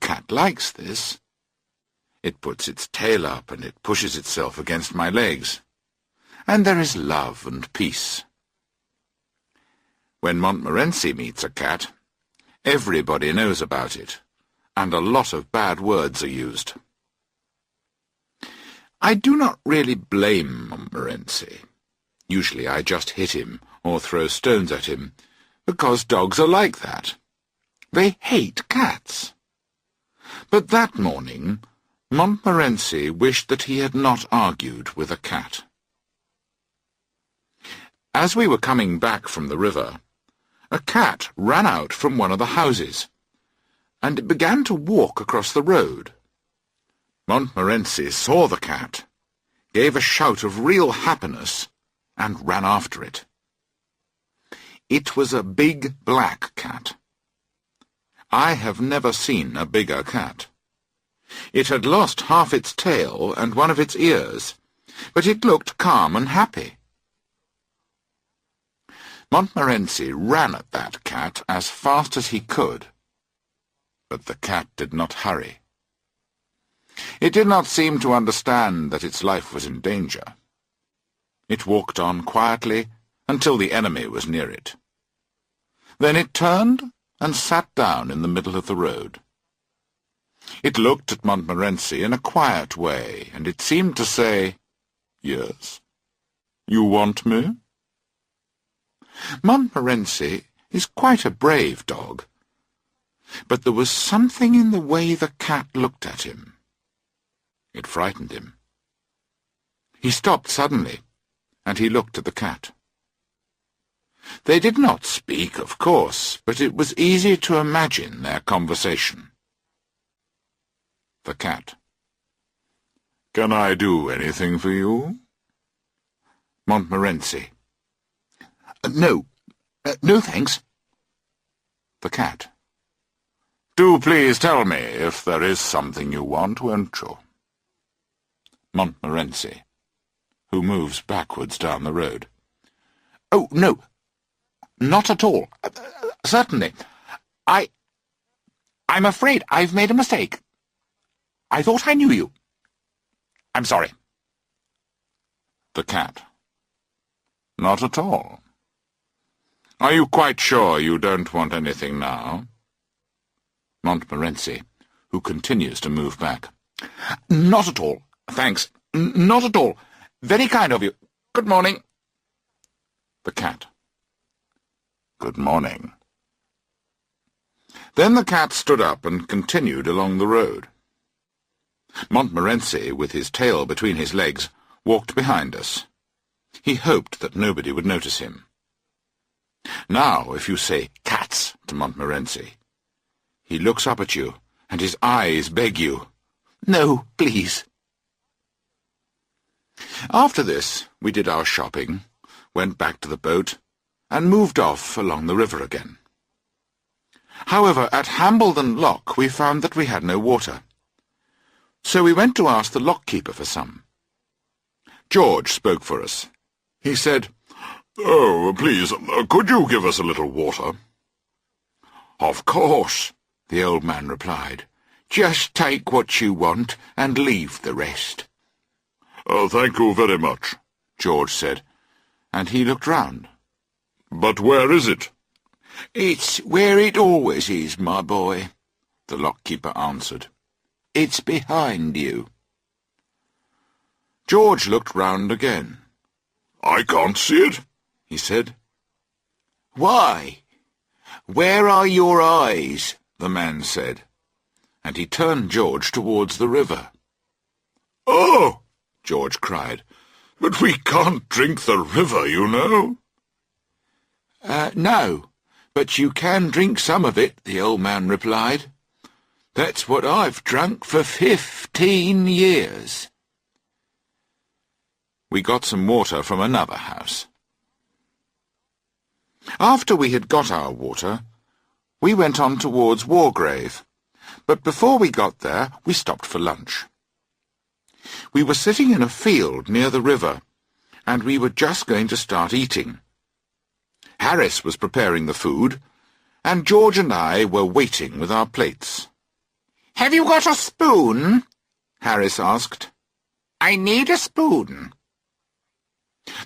cat likes this. It puts its tail up and it pushes itself against my legs. And there is love and peace. When Montmorency meets a cat, everybody knows about it, and a lot of bad words are used. I do not really blame Montmorency. Usually I just hit him or throw stones at him, because dogs are like that. They hate cats. But that morning, Montmorency wished that he had not argued with a cat. As we were coming back from the river, a cat ran out from one of the houses, and it began to walk across the road. Montmorency saw the cat, gave a shout of real happiness, and ran after it. It was a big black cat. I have never seen a bigger cat. It had lost half its tail and one of its ears, but it looked calm and happy. Montmorency ran at that cat as fast as he could, but the cat did not hurry. It did not seem to understand that its life was in danger. It walked on quietly until the enemy was near it. Then it turned and sat down in the middle of the road. It looked at Montmorency in a quiet way, and it seemed to say, "Yes, you want me?" Montmorency is quite a brave dog, but there was something in the way the cat looked at him. It frightened him. He stopped suddenly, and he looked at the cat. They did not speak, of course, but it was easy to imagine their conversation. The cat. "Can I do anything for you?" Montmorency. No, thanks." The cat. "Do please tell me if there is something you want, won't you?" Montmorency, who moves backwards down the road. "Oh, no, not at all. Certainly. I'm afraid I've made a mistake. I thought I knew you. I'm sorry." The cat. "Not at all. Are you quite sure you don't want anything now?" Montmorency, who continues to move back. "Not at all, thanks. Not at all. Very kind of you. Good morning." The cat. "Good morning." Then the cat stood up and continued along the road. Montmorency, with his tail between his legs, walked behind us. He hoped that nobody would notice him. Now, if you say "cats" to Montmorency, he looks up at you, and his eyes beg you, "No, please." After this, we did our shopping, went back to the boat, and moved off along the river again. However, at Hambledon Lock we found that we had no water. So we went to ask the lock-keeper for some. George spoke for us. He said, "Oh, please, could you give us a little water?" "Of course," the old man replied. "Just take what you want and leave the rest." "Thank you very much," George said, and he looked round. "But where is it?" "It's where it always is, my boy," the lock-keeper answered. "It's behind you." George looked round again. "I can't see it," he said. "Why? Where are your eyes?" the man said, and he turned George towards the river. "Oh!" George cried. "But we can't drink the river, you know." No, but you can drink some of it," the old man replied. "That's what I've drunk for 15 years. We got some water from another house. After we had got our water, we went on towards Wargrave, but before we got there we stopped for lunch. We were sitting in a field near the river, and we were just going to start eating. Harris was preparing the food, and George and I were waiting with our plates. "Have you got a spoon?" Harris asked. "I need a spoon."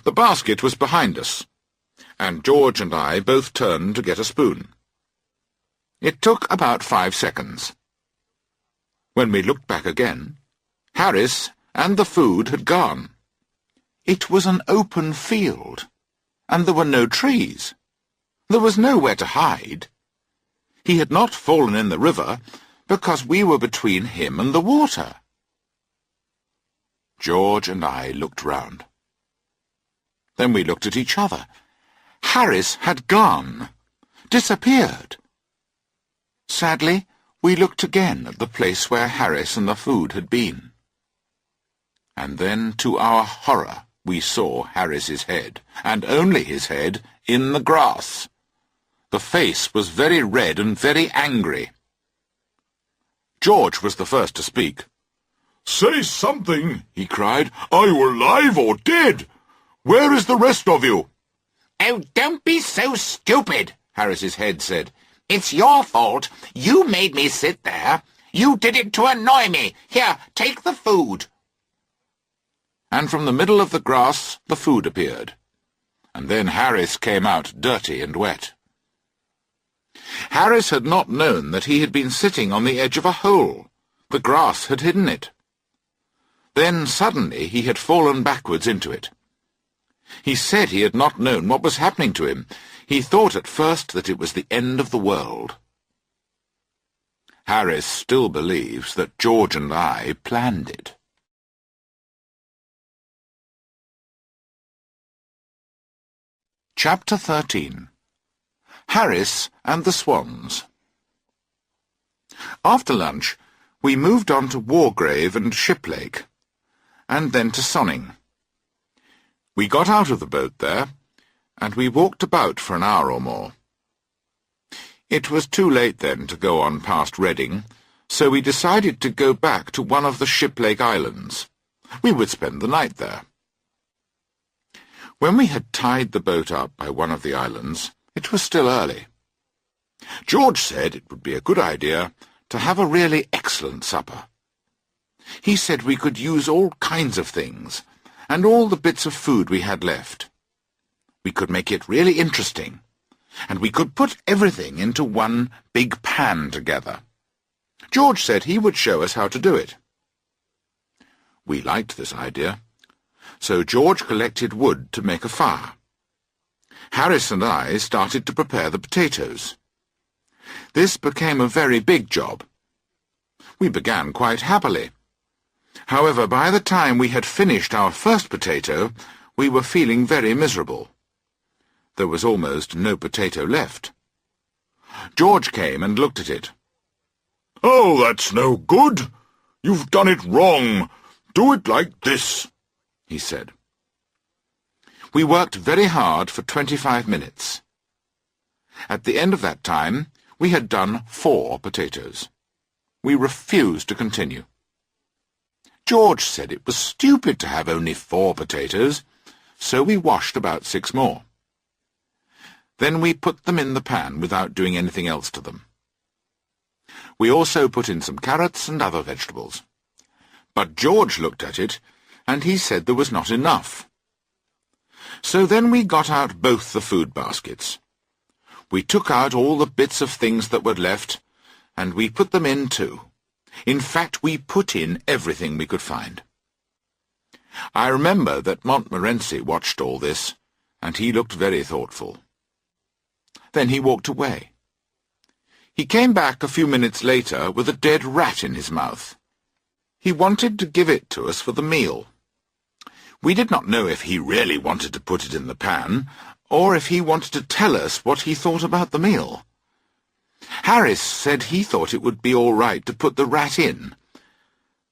The basket was behind us, and George and I both turned to get a spoon. It took about 5 seconds. When we looked back again, Harris and the food had gone. It was an open field, and there were no trees. There was nowhere to hide. He had not fallen in the river, because we were between him and the water. George and I looked round. Then we looked at each other. Harris had gone, disappeared. Sadly, we looked again at the place where Harris and the food had been. And then, to our horror, we saw Harris's head, and only his head, in the grass. The face was very red and very angry. George was the first to speak. "Say something," he cried. "Are you alive or dead? Where is the rest of you?" "Oh, don't be so stupid," Harris's head said. "It's your fault. You made me sit there. You did it to annoy me. Here, take the food." And from the middle of the grass the food appeared. And then Harris came out dirty and wet. Harris had not known that he had been sitting on the edge of a hole. The grass had hidden it. Then suddenly he had fallen backwards into it. He said he had not known what was happening to him. He thought at first that it was the end of the world. Harris still believes that George and I planned it. Chapter 13. Harris and the Swans. After lunch, we moved on to Wargrave and Shiplake, and then to Sonning. We got out of the boat there, and we walked about for an hour or more. It was too late then to go on past Reading, so we decided to go back to one of the Shiplake Islands. We would spend the night there. When we had tied the boat up by one of the islands, it was still early. George said it would be a good idea to have a really excellent supper. He said we could use all kinds of things, and all the bits of food we had left. We could make it really interesting, and we could put everything into one big pan together. George said he would show us how to do it. We liked this idea, so George collected wood to make a fire. Harris and I started to prepare the potatoes. This became a very big job. We began quite happily. However, by the time we had finished our first potato, we were feeling very miserable. There was almost no potato left. George came and looked at it. "Oh, that's no good. You've done it wrong. Do it like this," he said. We worked very hard for 25 minutes. At the end of that time, we had done 4 potatoes. We refused to continue. George said it was stupid to have only 4 potatoes, so we washed about 6 more. Then we put them in the pan without doing anything else to them. We also put in some carrots and other vegetables. But George looked at it, and he said there was not enough. So then we got out both the food baskets. We took out all the bits of things that were left, and we put them in too. In fact, we put in everything we could find. I remember that Montmorency watched all this, and he looked very thoughtful. Then he walked away. He came back a few minutes later with a dead rat in his mouth. He wanted to give it to us for the meal. We did not know if he really wanted to put it in the pan, or if he wanted to tell us what he thought about the meal. Harris said he thought it would be all right to put the rat in.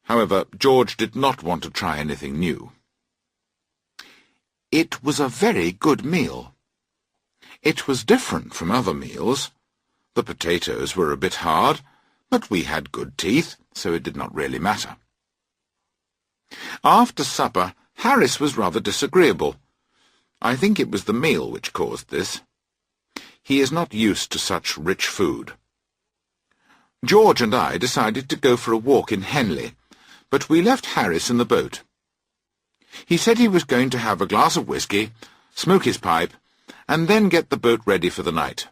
However, George did not want to try anything new. It was a very good meal. It was different from other meals. The potatoes were a bit hard, but we had good teeth, so it did not really matter. After supper, Harris was rather disagreeable. I think it was the meal which caused this. He is not used to such rich food. George and I decided to go for a walk in Henley, but we left Harris in the boat. He said he was going to have a glass of whisky, smoke his pipe, and then get the boat ready for the night.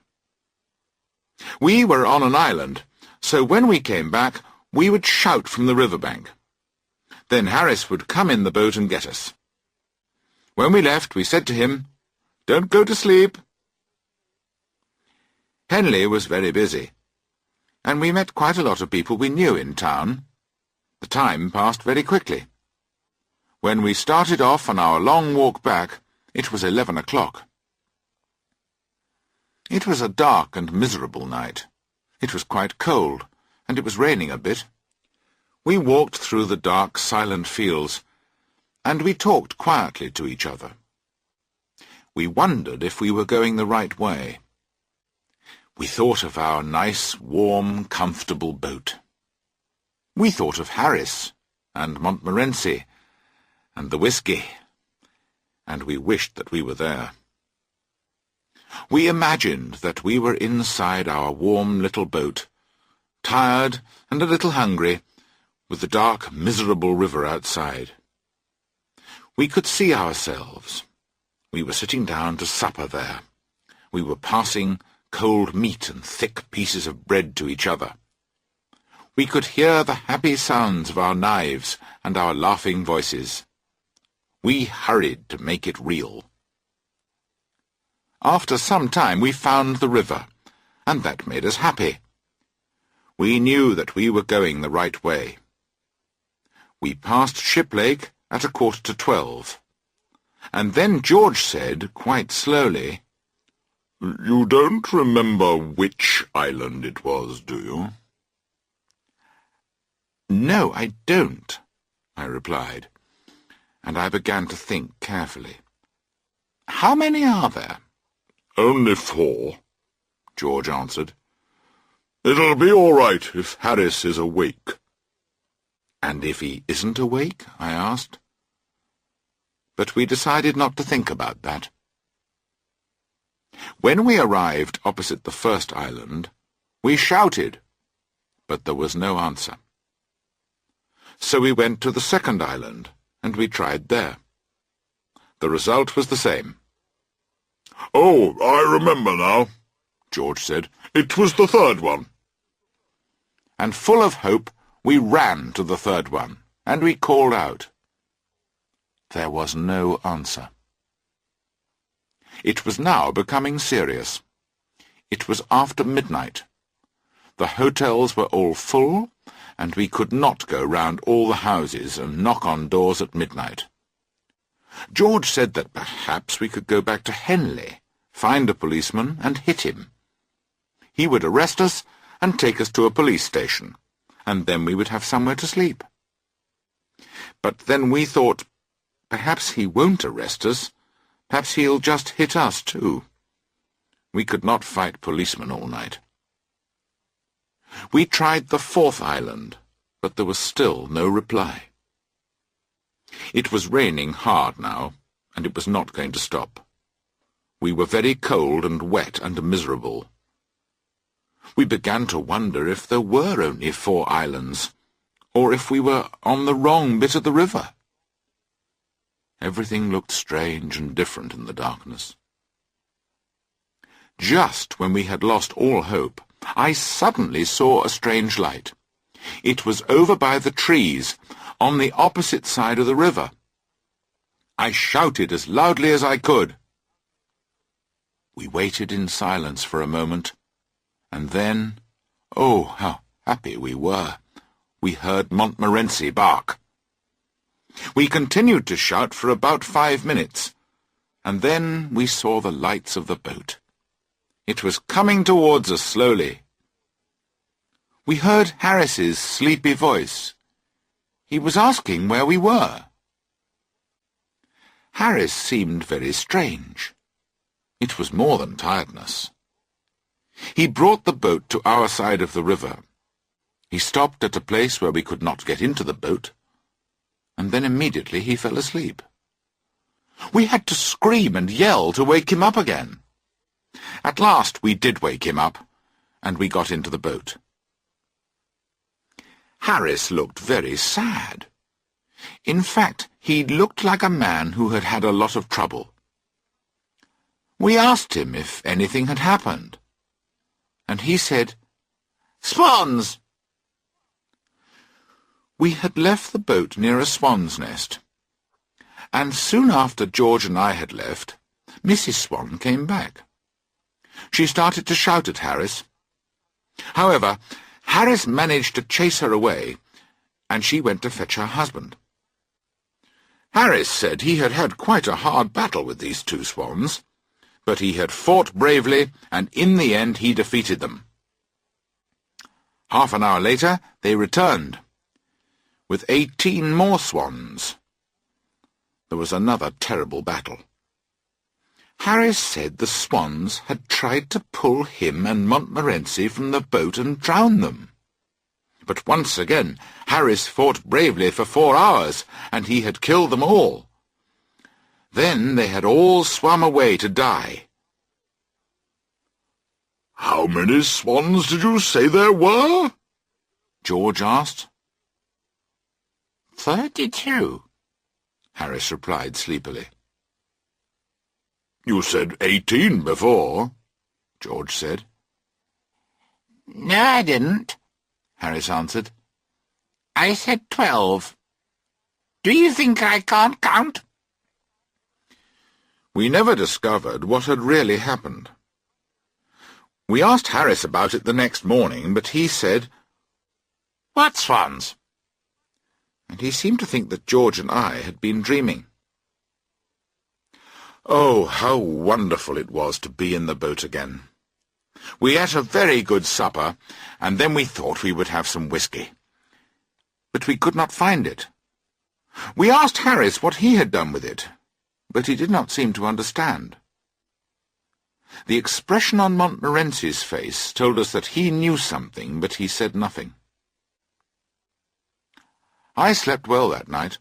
We were on an island, so when we came back, we would shout from the riverbank. Then Harris would come in the boat and get us. When we left, we said to him, "Don't go to sleep." Henley was very busy, and we met quite a lot of people we knew in town. The time passed very quickly. When we started off on our long walk back, it was 11 o'clock. It was a dark and miserable night. It was quite cold, and it was raining a bit. We walked through the dark, silent fields, and we talked quietly to each other. We wondered if we were going the right way. We thought of our nice, warm, comfortable boat. We thought of Harris and Montmorency and the whisky, and we wished that we were there. We imagined that we were inside our warm little boat, tired and a little hungry, with the dark, miserable river outside. We could see ourselves. We were sitting down to supper there. We were passing cold meat and thick pieces of bread to each other. We could hear the happy sounds of our knives and our laughing voices. We hurried to make it real. After some time we found the river, and that made us happy. We knew that we were going the right way. We passed Shiplake at 11:45, and then George said, quite slowly, "You don't remember which island it was, do you?" "No, I don't," I replied, and I began to think carefully. "How many are there?" "Only 4, George answered. "It'll be all right if Harris is awake." "And if he isn't awake?" I asked. But we decided not to think about that. When we arrived opposite the first island, we shouted, but there was no answer. So we went to the second island, and we tried there. The result was the same. "Oh, I remember now," George said. "It was the third one." And full of hope, we ran to the third one, and we called out. There was no answer. It was now becoming serious. It was after midnight. The hotels were all full, and we could not go round all the houses and knock on doors at midnight. George said that perhaps we could go back to Henley, find a policeman, and hit him. He would arrest us and take us to a police station, and then we would have somewhere to sleep. But then we thought, perhaps he won't arrest us. Perhaps he'll just hit us too. We could not fight policemen all night. We tried the fourth island, but there was still no reply. It was raining hard now, and it was not going to stop. We were very cold and wet and miserable. We began to wonder if there were only 4 islands, or if we were on the wrong bit of the river. Everything looked strange and different in the darkness. Just when we had lost all hope, I suddenly saw a strange light. It was over by the trees, on the opposite side of the river. I shouted as loudly as I could. We waited in silence for a moment, and then, oh, how happy we were, we heard Montmorency bark. We continued to shout for about 5 minutes, and then we saw the lights of the boat. It was coming towards us slowly. We heard Harris's sleepy voice. He was asking where we were. Harris seemed very strange. It was more than tiredness. He brought the boat to our side of the river. He stopped at a place where we could not get into the boat, and then immediately he fell asleep. We had to scream and yell to wake him up again. At last we did wake him up, and we got into the boat. Harris looked very sad. In fact, he looked like a man who had had a lot of trouble. We asked him if anything had happened, and he said, "Swans!" We had left the boat near a swan's nest, and soon after George and I had left, Mrs. Swan came back. She started to shout at Harris. However, Harris managed to chase her away, and she went to fetch her husband. Harris said he had had quite a hard battle with these two swans, but he had fought bravely, and in the end he defeated them. Half an hour later they returned, with 18 more swans. There was another terrible battle. Harris said the swans had tried to pull him and Montmorency from the boat and drown them. But once again Harris fought bravely for 4 hours, and he had killed them all. Then they had all swum away to die. "How many swans did you say there were?" George asked. 32, Harris replied sleepily. "You said 18 before," George said. "No, I didn't," Harris answered. "I said 12. Do you think I can't count?" We never discovered what had really happened. We asked Harris about it the next morning, but he said, "What swans?" and he seemed to think that George and I had been dreaming. Oh, how wonderful it was to be in the boat again. We ate a very good supper, and then we thought we would have some whisky. But we could not find it. We asked Harris what he had done with it, but he did not seem to understand. The expression on Montmorency's face told us that he knew something, but he said nothing. I slept well that night,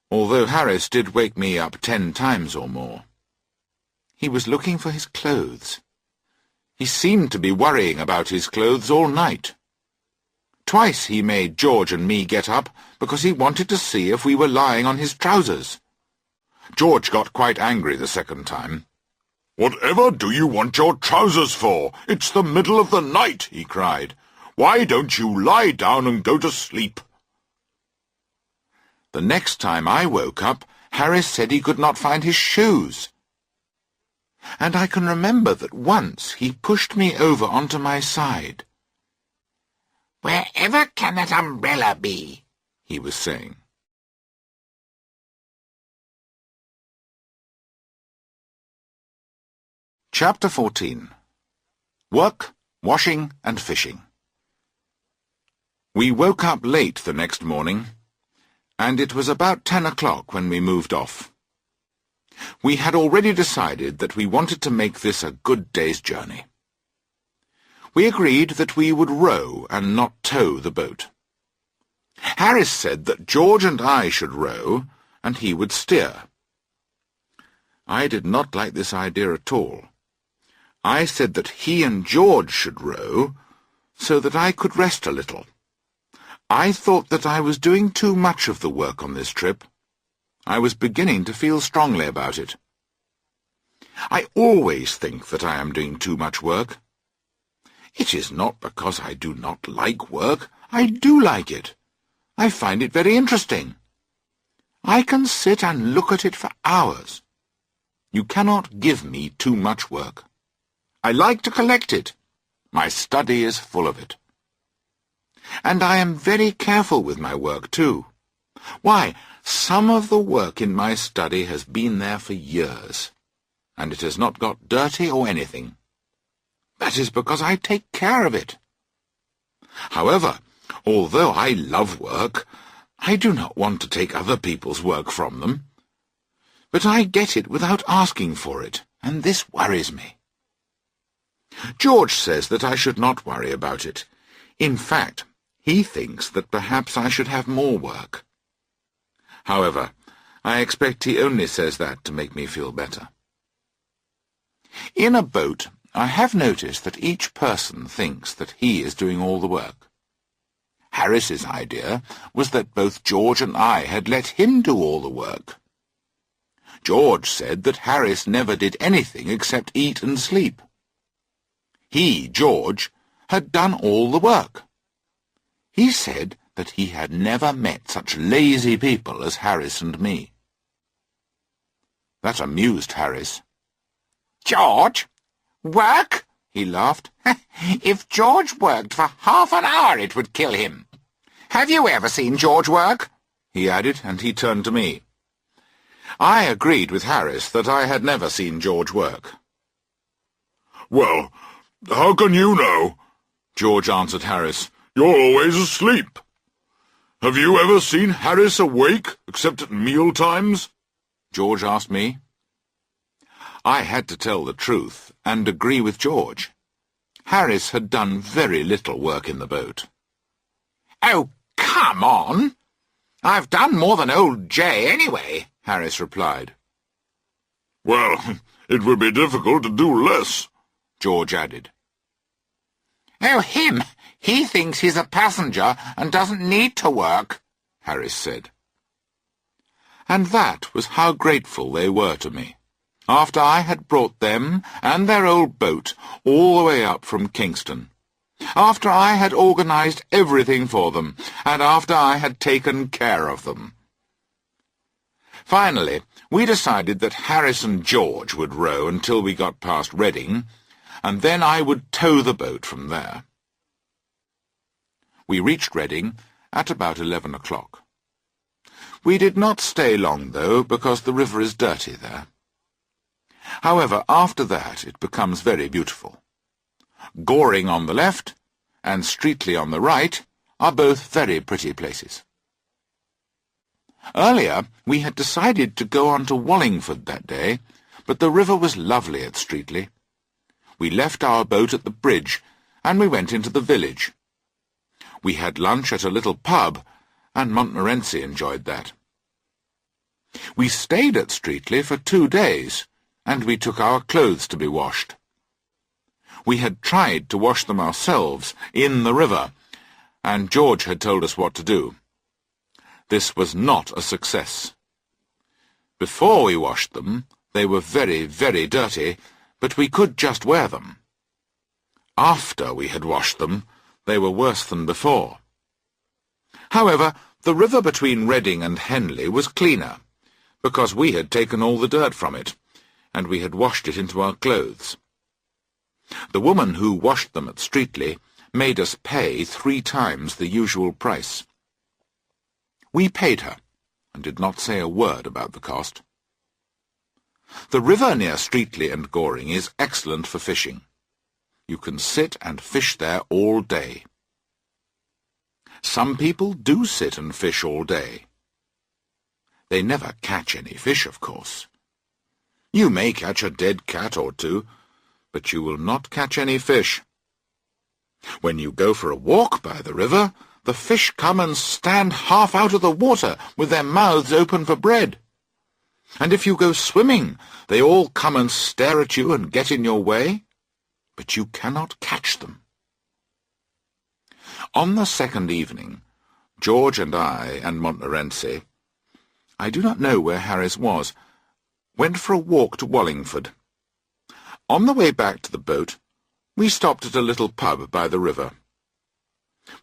although Harris did wake me up 10 times or more. He was looking for his clothes. He seemed to be worrying about his clothes all night. Twice he made George and me get up because he wanted to see if we were lying on his trousers. George got quite angry the second time. "Whatever do you want your trousers for? It's the middle of the night," he cried. "Why don't you lie down and go to sleep?" The next time I woke up, Harris said he could not find his shoes. And I can remember that once he pushed me over onto my side. "Wherever can that umbrella be?" he was saying. Chapter 14. Work, Washing and Fishing. We woke up late the next morning, and it was about 10 o'clock when we moved off. We had already decided that we wanted to make this a good day's journey. We agreed that we would row and not tow the boat. Harris said that George and I should row, and he would steer. I did not like this idea at all. I said that he and George should row, so that I could rest a little. I thought that I was doing too much of the work on this trip. I was beginning to feel strongly about it. I always think that I am doing too much work. It is not because I do not like work. I do like it. I find it very interesting. I can sit and look at it for hours. You cannot give me too much work. I like to collect it. My study is full of it. And I am very careful with my work, too. Why, some of the work in my study has been there for years, and it has not got dirty or anything. That is because I take care of it. However, although I love work, I do not want to take other people's work from them. But I get it without asking for it, and this worries me. George says that I should not worry about it. In fact, he thinks that perhaps I should have more work. However, I expect he only says that to make me feel better. In a boat, I have noticed that each person thinks that he is doing all the work. Harris's idea was that both George and I had let him do all the work. George said that Harris never did anything except eat and sleep. He, George, had done all the work. He said that he had never met such lazy people as Harris and me. That amused Harris. "George? Work?" he laughed. "If George worked for half an hour, it would kill him. Have you ever seen George work?" he added, and he turned to me. I agreed with Harris that I had never seen George work. "Well, how can you know?" George answered Harris. "You're always asleep. Have you ever seen Harris awake, except at meal times?" George asked me. I had to tell the truth and agree with George. Harris had done very little work in the boat. "Oh, come on! I've done more than old Jay anyway," Harris replied. "Well, it would be difficult to do less," George added. "Oh, him! He thinks he's a passenger and doesn't need to work," Harris said. And that was how grateful they were to me, after I had brought them and their old boat all the way up from Kingston, after I had organized everything for them, and after I had taken care of them. Finally, we decided that Harris and George would row until we got past Reading, and then I would tow the boat from there. We reached Reading at about 11 o'clock. We did not stay long, though, because the river is dirty there. However, after that it becomes very beautiful. Goring on the left and Streatley on the right are both very pretty places. Earlier we had decided to go on to Wallingford that day, but the river was lovely at Streatley. We left our boat at the bridge, and we went into the village. We had lunch at a little pub, and Montmorency enjoyed that. We stayed at Streatley for 2 days, and we took our clothes to be washed. We had tried to wash them ourselves in the river, and George had told us what to do. This was not a success. Before we washed them, they were very, very dirty, but we could just wear them. After we had washed them, they were worse than before. However, the river between Reading and Henley was cleaner, because we had taken all the dirt from it, and we had washed it into our clothes. The woman who washed them at Streatley made us pay 3 times the usual price. We paid her, and did not say a word about the cost. The river near Streatley and Goring is excellent for fishing. You can sit and fish there all day. Some people do sit and fish all day. They never catch any fish, of course. You may catch a dead cat or 2, but you will not catch any fish. When you go for a walk by the river, the fish come and stand half out of the water with their mouths open for bread. And if you go swimming, they all come and stare at you and get in your way, but you cannot catch them. On the second evening, George and I and Montmorency, I do not know where Harris was, went for a walk to Wallingford. On the way back to the boat, we stopped at a little pub by the river.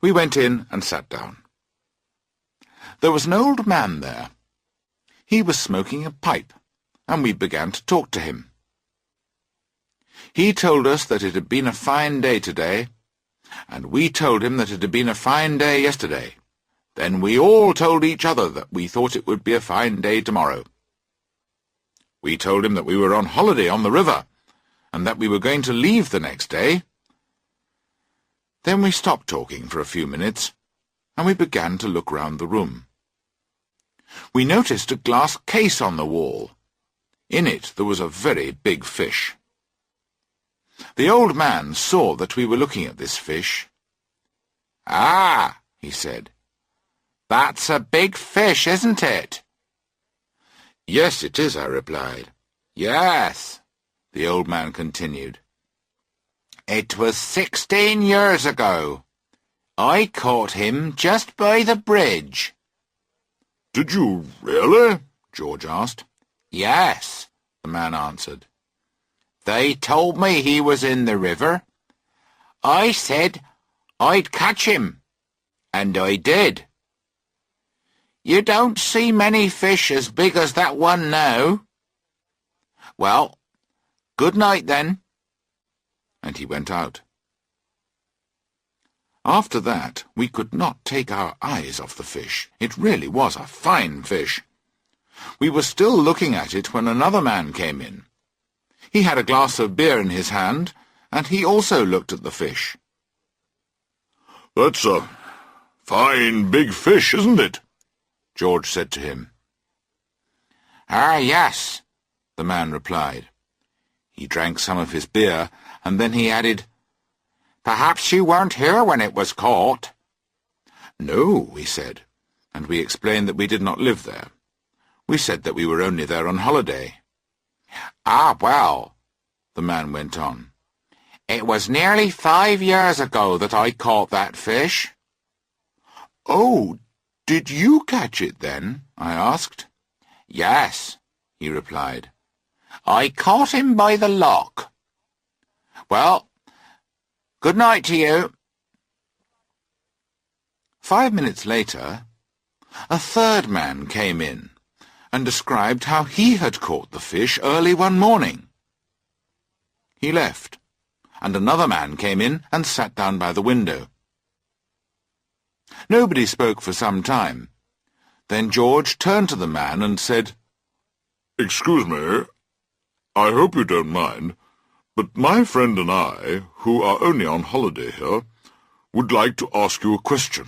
We went in and sat down. There was an old man there. He was smoking a pipe, and we began to talk to him. He told us that it had been a fine day today, and we told him that it had been a fine day yesterday. Then we all told each other that we thought it would be a fine day tomorrow. We told him that we were on holiday on the river, and that we were going to leave the next day. Then we stopped talking for a few minutes, and we began to look round the room. We noticed a glass case on the wall. In it there was a very big fish. The old man saw that we were looking at this fish. "Ah," he said, "that's a big fish, isn't it?" "Yes, it is," I replied. "Yes," the old man continued. "It was 16 years ago. I caught him just by the bridge. Did you really? George asked. Yes, the man answered. They told me he was in the river. I said I'd catch him, and I did. You don't see many fish as big as that one now. Well, good night then. And he went out. After that, we could not take our eyes off the fish. It really was a fine fish. We were still looking at it when another man came in. He had a glass of beer in his hand, and he also looked at the fish. That's a fine big fish, isn't it? George said to him. Ah, yes, the man replied. He drank some of his beer, and then he added, Perhaps you weren't here when it was caught. No, we said, and we explained that we did not live there. We said that we were only there on holiday. Ah, well, the man went on, it was nearly 5 years ago that I caught that fish. Oh, did you catch it then? I asked. Yes, he replied. I caught him by the lock. Well, good night to you. 5 minutes later, a third man came in and described how he had caught the fish early one morning. He left, and another man came in and sat down by the window. Nobody spoke for some time. Then George turned to the man and said, Excuse me, I hope you don't mind, but my friend and I, who are only on holiday here, would like to ask you a question.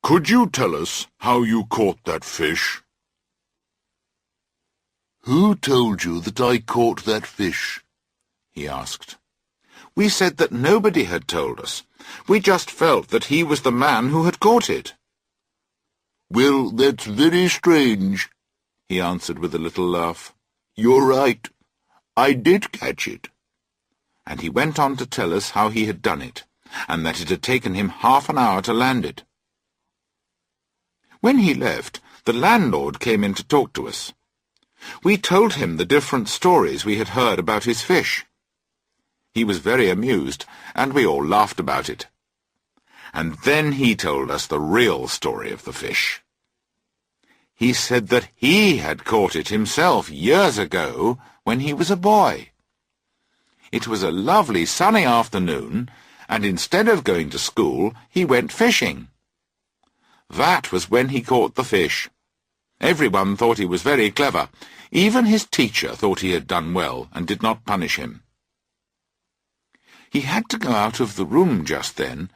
Could you tell us how you caught that fish? Who told you that I caught that fish? He asked. We said that nobody had told us. We just felt that he was the man who had caught it. Well, that's very strange, he answered with a little laugh. You're right. I did catch it. And he went on to tell us how he had done it, and that it had taken him half an hour to land it. When he left, the landlord came in to talk to us. We told him the different stories we had heard about his fish. He was very amused, and we all laughed about it. And then he told us the real story of the fish. He said that he had caught it himself years ago when he was a boy. It was a lovely sunny afternoon, and instead of going to school, he went fishing. That was when he caught the fish. Everyone thought he was very clever. Even his teacher thought he had done well and did not punish him. He had to go out of the room just then,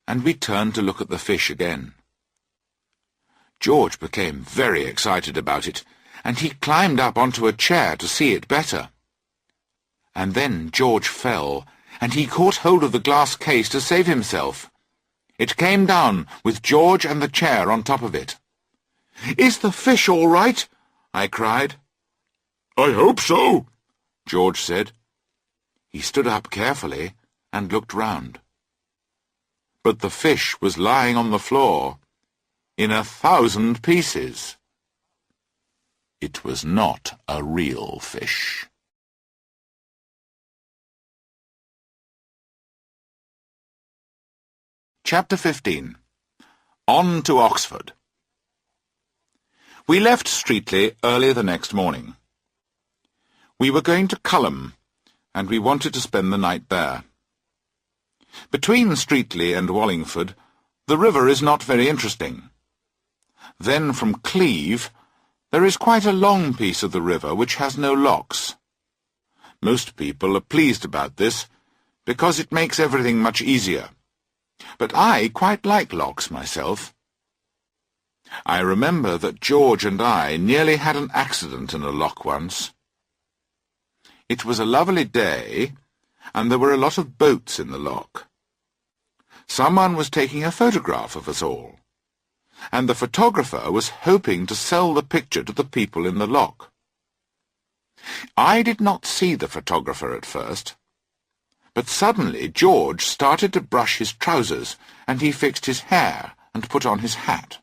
and we turned to look at the fish again. George became very excited about it, and he climbed up onto a chair to see it better. And then George fell, and he caught hold of the glass case to save himself. It came down, with George and the chair on top of it. "Is the fish all right?" I cried. I hope so, George said. He stood up carefully and looked round. But the fish was lying on the floor, in 1,000 pieces. It was not a real fish. Chapter 15. On to Oxford. We left Streatley early the next morning. We were going to Culham, and we wanted to spend the night there. Between Streatley and Wallingford, the river is not very interesting. Then from Cleeve, there is quite a long piece of the river which has no locks. Most people are pleased about this, because it makes everything much easier. But I quite like locks myself. I remember that George and I nearly had an accident in a lock once. It was a lovely day, and there were a lot of boats in the lock. Someone was taking a photograph of us all, and the photographer was hoping to sell the picture to the people in the lock. I did not see the photographer at first, But suddenly George started to brush his trousers, and he fixed his hair and put on his hat.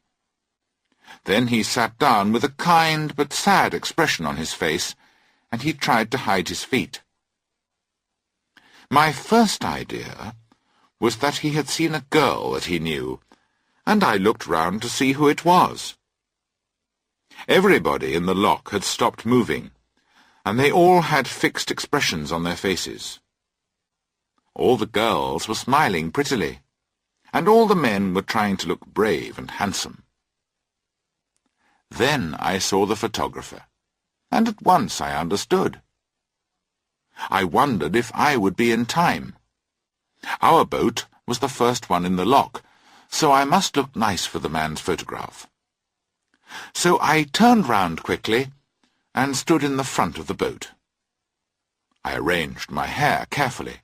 Then he sat down with a kind but sad expression on his face, and he tried to hide his feet. My first idea was that he had seen a girl that he knew, and I looked round to see who it was. Everybody in the lock had stopped moving, and they all had fixed expressions on their faces. All the girls were smiling prettily, and all the men were trying to look brave and handsome. Then I saw the photographer, and at once I understood. I wondered if I would be in time. Our boat was the first one in the lock, so I must look nice for the man's photograph. So I turned round quickly and stood in the front of the boat. I arranged my hair carefully,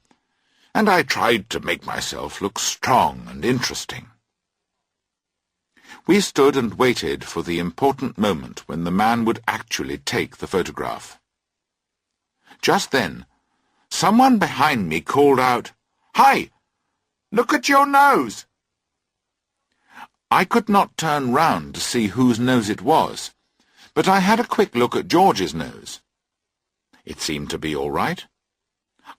and I tried to make myself look strong and interesting. We stood and waited for the important moment when the man would actually take the photograph. Just then, someone behind me called out, "Hi! Look at your nose!" I could not turn round to see whose nose it was, but I had a quick look at George's nose. It seemed to be all right.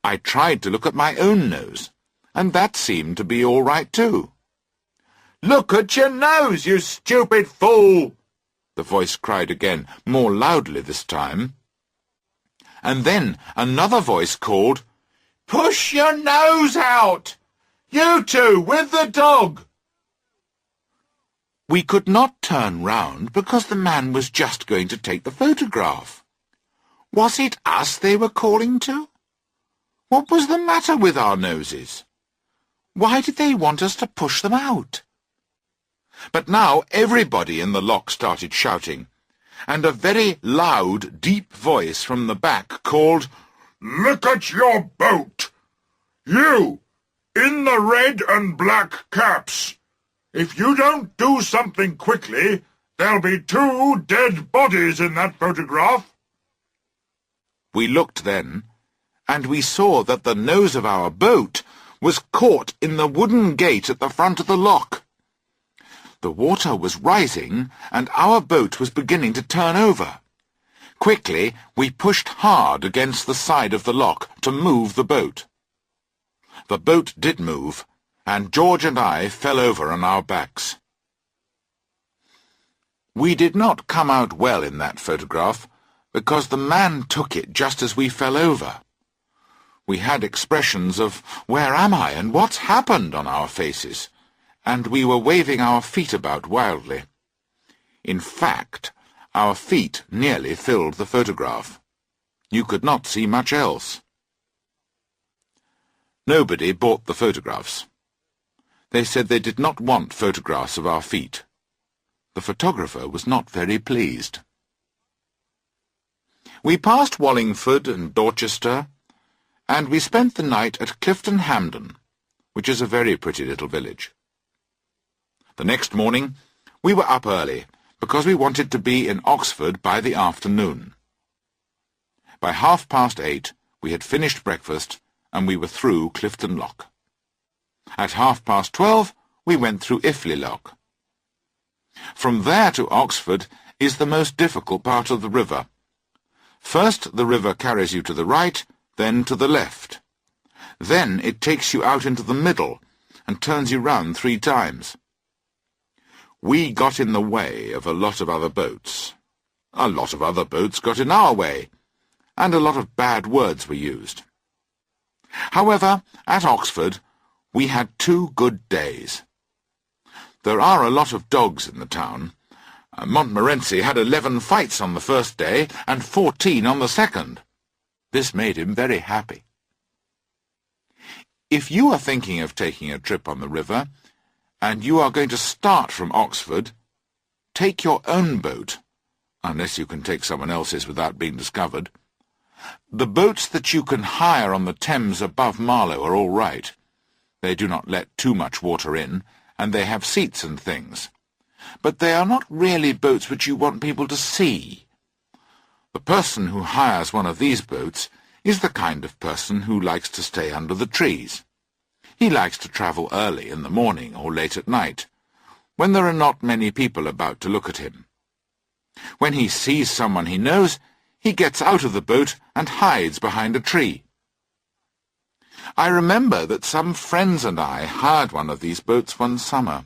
I tried to look at my own nose, and that seemed to be all right too. "Look at your nose, you stupid fool!" the voice cried again, more loudly this time. And then another voice called, "Push your nose out! You two, with the dog!" We could not turn round because the man was just going to take the photograph. Was it us they were calling to? What was the matter with our noses? Why did they want us to push them out? But now everybody in the lock started shouting, and a very loud, deep voice from the back called, Look at your boat! You, in the red and black caps! If you don't do something quickly, there'll be 2 dead bodies in that photograph. We looked then, and we saw that the nose of our boat was caught in the wooden gate at the front of the lock. The water was rising, and our boat was beginning to turn over. Quickly, we pushed hard against the side of the lock to move the boat. The boat did move, and George and I fell over on our backs. We did not come out well in that photograph, because the man took it just as we fell over. We had expressions of, "Where am I, and what's happened?" on our faces, and we were waving our feet about wildly. In fact, our feet nearly filled the photograph. You could not see much else. Nobody bought the photographs. They said they did not want photographs of our feet. The photographer was not very pleased. We passed Wallingford and Dorchester, and we spent the night at Clifton Hampden, which is a very pretty little village. The next morning we were up early, because we wanted to be in Oxford by the afternoon. By 8:30 we had finished breakfast, and we were through Clifton Lock. At 12:30 we went through Iffley Lock. From there to Oxford is the most difficult part of the river. First the river carries you to the right, then to the left. Then it takes you out into the middle and turns you round 3 times. We got in the way of a lot of other boats. A lot of other boats got in our way, and a lot of bad words were used. However, at Oxford we had 2 good days. There are a lot of dogs in the town. Montmorency had 11 fights on the first day and 14 on the second. This made him very happy. If you are thinking of taking a trip on the river, and you are going to start from Oxford, take your own boat, unless you can take someone else's without being discovered. The boats that you can hire on the Thames above Marlow are all right. They do not let too much water in, and they have seats and things. But they are not really boats which you want people to see. The person who hires one of these boats is the kind of person who likes to stay under the trees. He likes to travel early in the morning or late at night, when there are not many people about to look at him. When he sees someone he knows, he gets out of the boat and hides behind a tree. I remember that some friends and I hired one of these boats one summer.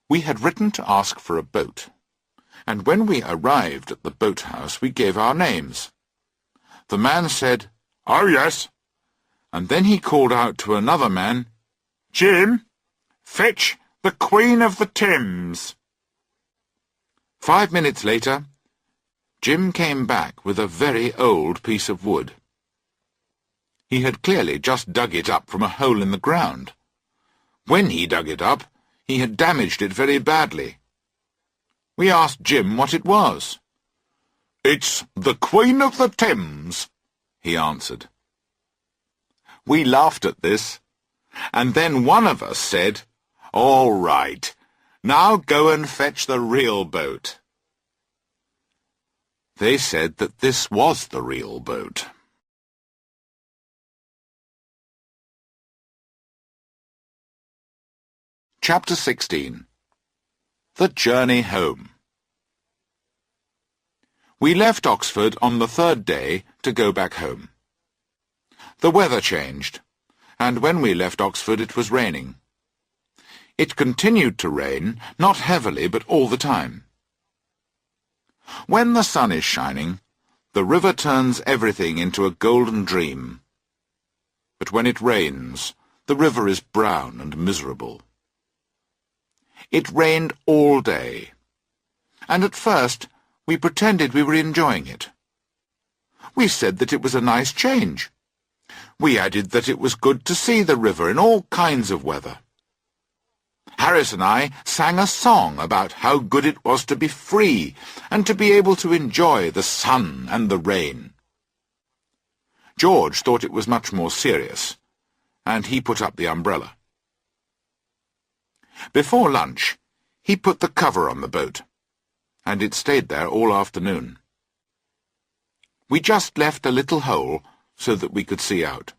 We had written to ask for a boat, and when we arrived at the boathouse we gave our names. The man said, "Oh, yes," and then he called out to another man, "Jim, fetch the Queen of the Thames." 5 minutes later, Jim came back with a very old piece of wood. He had clearly just dug it up from a hole in the ground. When he dug it up, he had damaged it very badly. We asked Jim what it was. "It's the Queen of the Thames," he answered. We laughed at this, and then one of us said, "All right, now go and fetch the real boat." They said that this was the real boat. Chapter 16. The Journey Home. We left Oxford on the 3rd day to go back home. The weather changed, and when we left Oxford it was raining. It continued to rain, not heavily, but all the time. When the sun is shining, the river turns everything into a golden dream. But when it rains, the river is brown and miserable. It rained all day, and at first we pretended we were enjoying it. We said that it was a nice change. We added that it was good to see the river in all kinds of weather. Harris and I sang a song about how good it was to be free and to be able to enjoy the sun and the rain. George thought it was much more serious, and he put up the umbrella. Before lunch, he put the cover on the boat, and it stayed there all afternoon. We just left a little hole so that we could see out.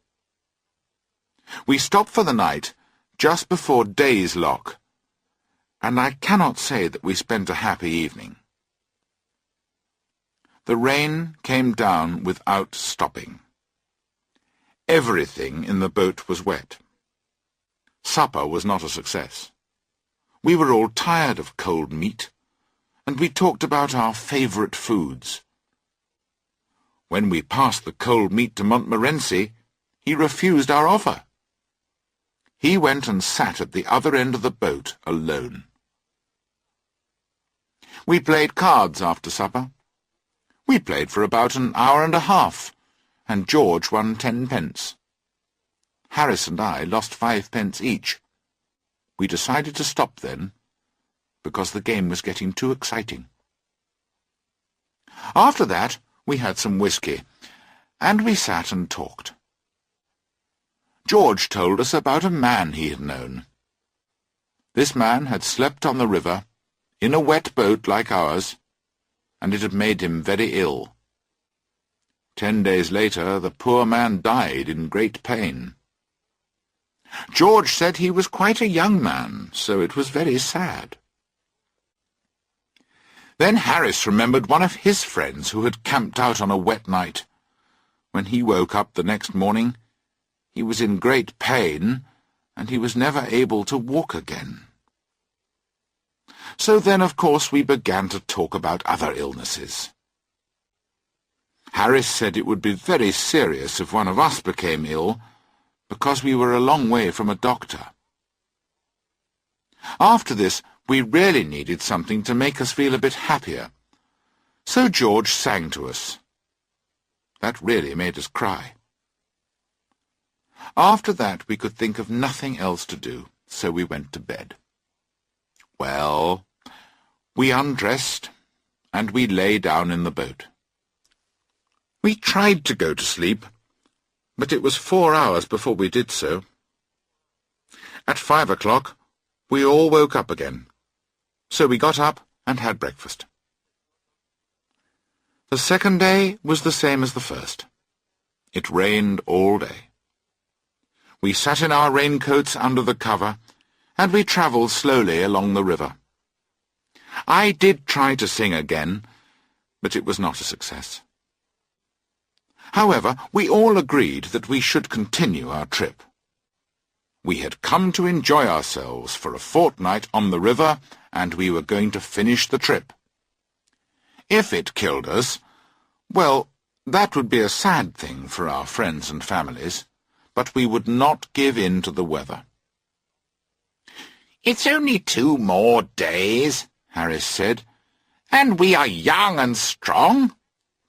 We stopped for the night just before Day's Lock, and I cannot say that we spent a happy evening. The rain came down without stopping. Everything in the boat was wet. Supper was not a success. We were all tired of cold meat, and we talked about our favourite foods. When we passed the cold meat to Montmorency, he refused our offer. He went and sat at the other end of the boat alone. We played cards after supper. We played for about an hour and a half, and George won 10 pence. Harris and I lost 5 pence each. We decided to stop then, because the game was getting too exciting. After that, we had some whiskey, and we sat and talked. George told us about a man he had known. This man had slept on the river, in a wet boat like ours, and it had made him very ill. 10 days later, the poor man died in great pain. George said he was quite a young man, so it was very sad. Then Harris remembered one of his friends who had camped out on a wet night. When he woke up the next morning, he was in great pain, and he was never able to walk again. So then, of course, we began to talk about other illnesses. Harris said it would be very serious if one of us became ill, because we were a long way from a doctor. After this, we really needed something to make us feel a bit happier, so George sang to us. That really made us cry. After that, we could think of nothing else to do, so we went to bed. Well, we undressed, and we lay down in the boat. We tried to go to sleep, but it was 4 hours before we did so. At 5 o'clock, we all woke up again, so we got up and had breakfast. The second day was the same as the first. It rained all day. We sat in our raincoats under the cover, and we travelled slowly along the river. I did try to sing again, but it was not a success. However, we all agreed that we should continue our trip. We had come to enjoy ourselves for a fortnight on the river, and we were going to finish the trip. If it killed us, well, that would be a sad thing for our friends and families, but we would not give in to the weather. "It's only 2 more days," Harris said, "and we are young and strong.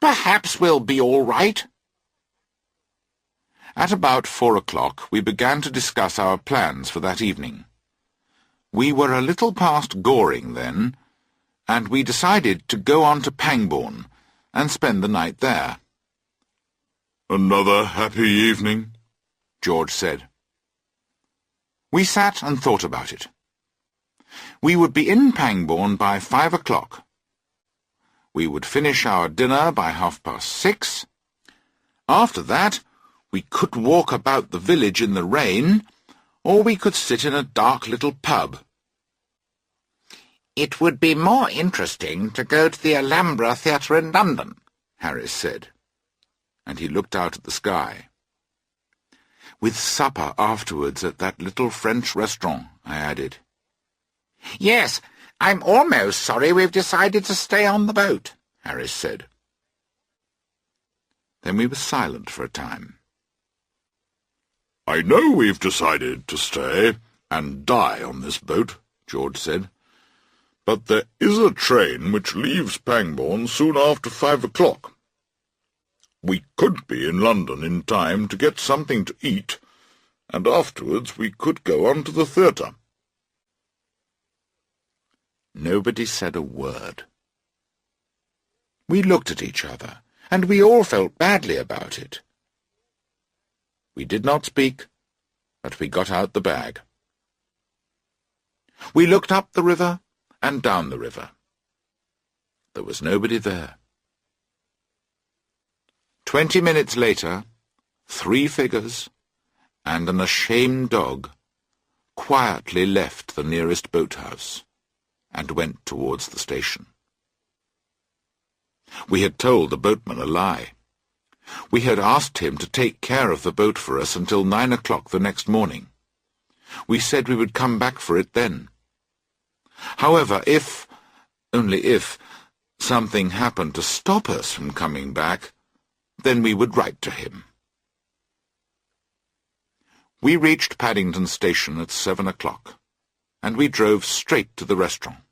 Perhaps we'll be all right." At about 4 o'clock we began to discuss our plans for that evening. We were a little past Goring then, and we decided to go on to Pangbourne and spend the night there. "Another happy evening," George said. We sat and thought about it. We would be in Pangbourne by 5 o'clock. We would finish our dinner by 6:30. After that, we could walk about the village in the rain, or we could sit in a dark little pub. "It would be more interesting to go to the Alhambra Theatre in London," Harris said, and he looked out at the sky. "With supper afterwards at that little French restaurant," I added. "Yes, I'm almost sorry we've decided to stay on the boat," Harris said. Then we were silent for a time. "I know we've decided to stay and die on this boat," George said, "but there is a train which leaves Pangbourne soon after 5 o'clock. We could be in London in time to get something to eat, and afterwards we could go on to the theatre." Nobody said a word. We looked at each other, and we all felt badly about it. We did not speak, but we got out the bag. We looked up the river and down the river. There was nobody there. 20 minutes later, 3 figures and an ashamed dog quietly left the nearest boathouse and went towards the station. We had told the boatman a lie. We had asked him to take care of the boat for us until 9 o'clock the next morning. We said we would come back for it then. However, only if, something happened to stop us from coming back, then we would write to him. We reached Paddington Station at 7 o'clock, and we drove straight to the restaurant.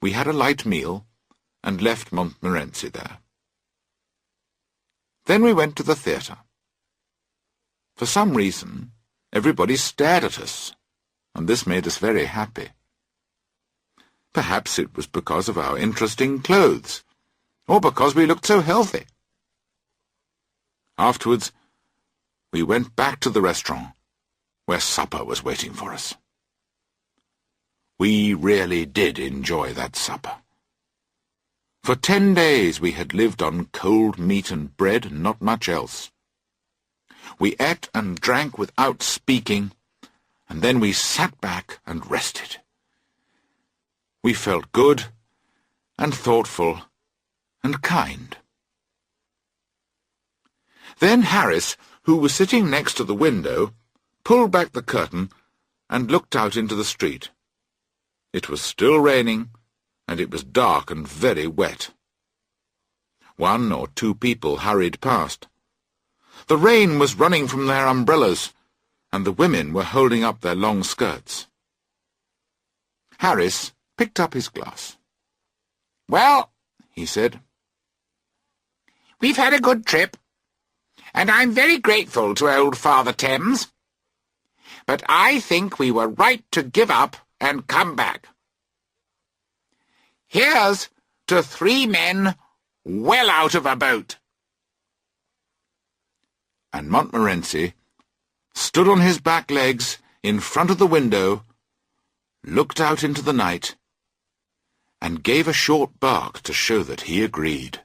We had a light meal and left Montmorency there. Then we went to the theatre. For some reason, everybody stared at us, and this made us very happy. Perhaps it was because of our interesting clothes, or because we looked so healthy. Afterwards, we went back to the restaurant, where supper was waiting for us. We really did enjoy that supper. For 10 days we had lived on cold meat and bread and not much else. We ate and drank without speaking, and then we sat back and rested. We felt good and thoughtful and kind. Then Harris, who was sitting next to the window, pulled back the curtain and looked out into the street. It was still raining, and it was dark and very wet. 1 or 2 people hurried past. The rain was running from their umbrellas, and the women were holding up their long skirts. Harris picked up his glass. "Well," he said, "we've had a good trip, and I'm very grateful to old Father Thames. But I think we were right to give up and come back. Here's to 3 men well out of a boat." And Montmorency stood on his back legs in front of the window, looked out into the night, and gave a short bark to show that he agreed.